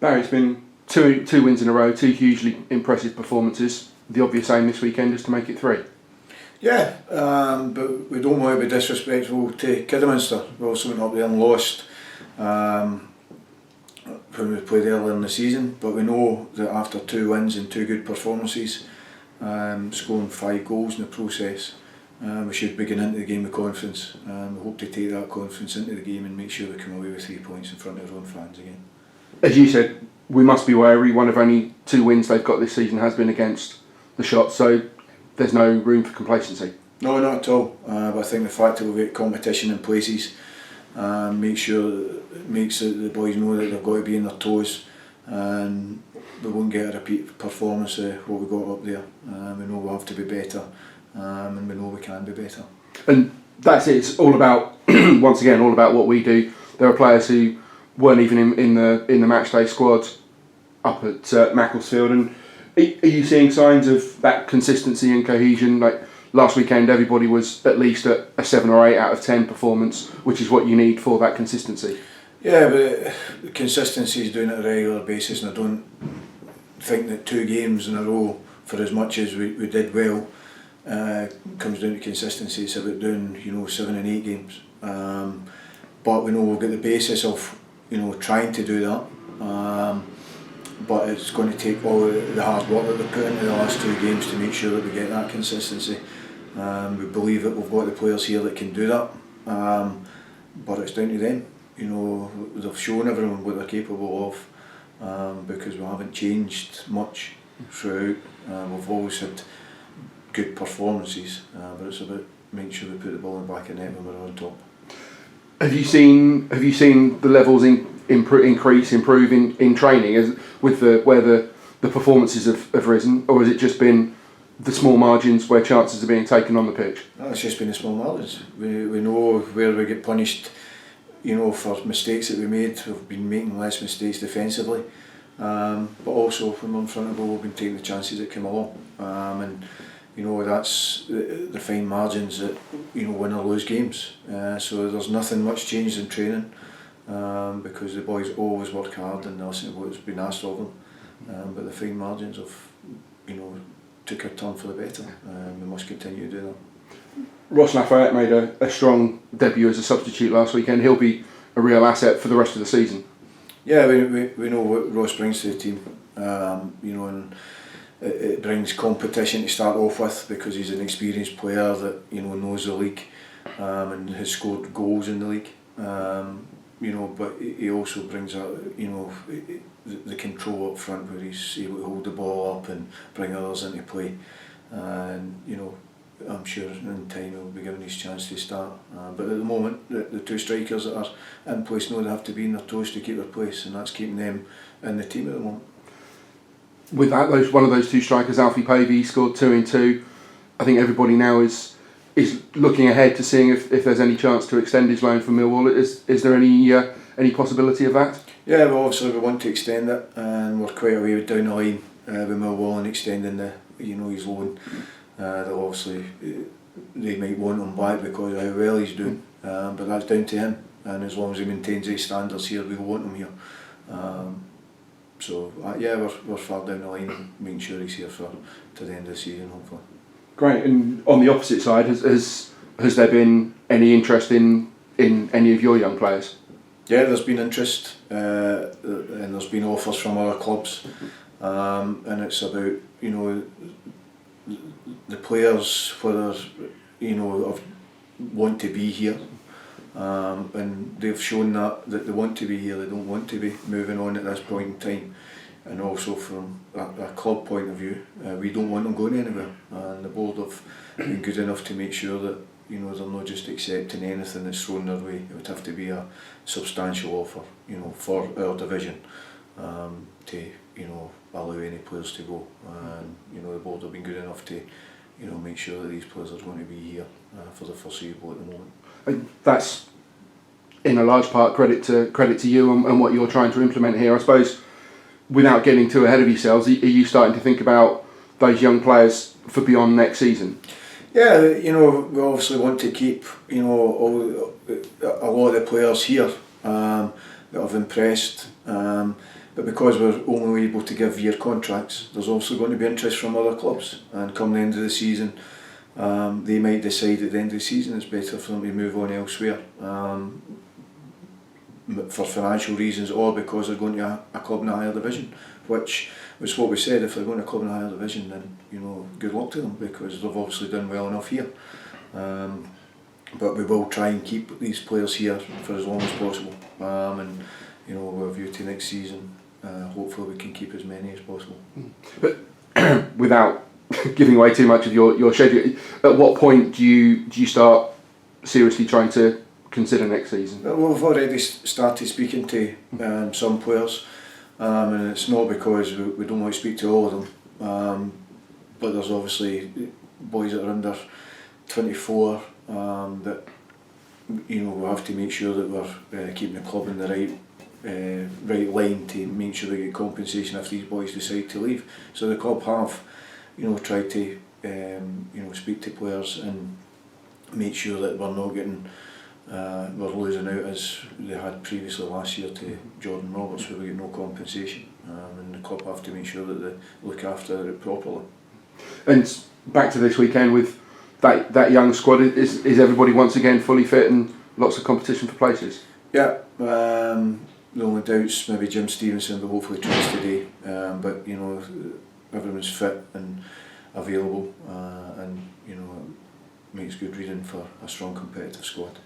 Barry, it's been two wins in a row, two hugely impressive performances. The obvious aim this weekend is to make it 3. Yeah, but we don't want to be disrespectful to Kidderminster. We also went up there and lost when we played earlier in the season, but we know that after 2 wins and 2 good performances, scoring 5 goals in the process, we should be getting into the game with confidence. We hope to take that confidence into the game and make sure we come away with 3 points in front of our own fans again. As you said, we must be wary. One of only 2 wins they've got this season has been against the Shots, so there's no room for complacency. No, not at all. But I think the fact that we've got competition in places makes the boys know that they've got to be on their toes, and we won't get a repeat performance of what we got up there. We know we have to be better, and we know we can be better. And that's it. It's all about once again all about what we do. There are players who weren't even in the matchday squad up at Macclesfield, and are you seeing signs of that consistency and cohesion? Like last weekend, everybody was at least at a 7 or 8 out of 10 performance, which is what you need for that consistency. Yeah, but the consistency is doing it on a regular basis, and I don't think that 2 games in a row, for as much as we did well, comes down to consistency. It's about doing 7 and 8 games. But we know we've got the basis of trying to do that. But it's going to take all the hard work that they've put into the last 2 games to make sure that we get that consistency. We believe that we've got the players here that can do that, but it's down to them. They've shown everyone what they're capable of, because we haven't changed much throughout. We've always had good performances, but it's about making sure we put the ball in the back of the net when we're on top. Have you seen the levels improve in training with where the performances have risen, or has it just been the small margins where chances are being taken on the pitch? No, it's just been the small margins. We know where we get punished, for mistakes that we made. We've been making less mistakes defensively, but also when we're in front of goal, we've been taking the chances that come along, and that's the fine margins that win or lose games. So there's nothing much changed in training, because the boys always work hard and listen to what's been asked of them. But the fine margins of took a turn for the better. We must continue to do that. Ross Lafayette made a strong debut as a substitute last weekend. He'll be a real asset for the rest of the season. Yeah, we know what Ross brings to the team. And it brings competition to start off with, because he's an experienced player that knows the league, and has scored goals in the league. But he also brings the control up front, where he's able to hold the ball up and bring others into play. And I'm sure in time he'll be given his chance to start. But at the moment, the 2 strikers that are in place know they have to be in their toes to keep their place, and that's keeping them in the team at the moment. With that, one of those 2 strikers, Alfie Pavey, scored 2 in 2. I think everybody now is looking ahead to seeing if there's any chance to extend his loan from Millwall. Is there any possibility of that? Yeah, well, obviously we want to extend it, and we're quite a way down the line with Millwall and extending his loan. They'll obviously they might want him back because of how well he's doing, but that's down to him. And as long as he maintains his standards here, we'll want him here. So yeah, we're far down the line, making sure he's here to the end of the season, hopefully. Great. And on the opposite side, has there been any interest in any of your young players? Yeah, there's been interest, and there's been offers from other clubs, and it's about the players whether want to be here, and they've shown that they want to be here. They don't want to be moving on at this point in time. And also from a club point of view, we don't want them going anywhere, and the board have been good enough to make sure that they're not just accepting anything that's thrown their way. It would have to be a substantial offer, for our division, to allow any players to go. And the board have been good enough to make sure that these players are going to be here for the foreseeable at the moment. And that's in a large part credit to you and what you're trying to implement here, I suppose. Without getting too ahead of yourselves, are you starting to think about those young players for beyond next season? Yeah, we obviously want to keep a lot of the players here, that have impressed. But because we're only able to give year contracts, there's also going to be interest from other clubs, and come the end of the season, they might decide at the end of the season it's better for them to move on elsewhere, for financial reasons, or because they're going to a club in a higher division, which was what we said. If they're going to a club in a higher division, then good luck to them, because they've obviously done well enough here. But we will try and keep these players here for as long as possible, and with a view to next season, hopefully we can keep as many as possible. But without giving away too much of your schedule, at what point do you start seriously trying to consider next season? Well, we've already started speaking to some players, and it's not because we don't want to speak to all of them, but there's obviously boys that are under 24 that we have to make sure that we're keeping the club in the right line to make sure they get compensation if these boys decide to leave. So the club have tried to speak to players and make sure that we're not getting we're losing out as they had previously last year to Jordan Roberts, where we get no compensation, and the club have to make sure that they look after it properly. And back to this weekend with that young squad, is everybody once again fully fit and lots of competition for places? Yeah, the only doubt's maybe Jim Stevenson, but hopefully trains today. But everyone's fit and available, and makes good reading for a strong competitive squad.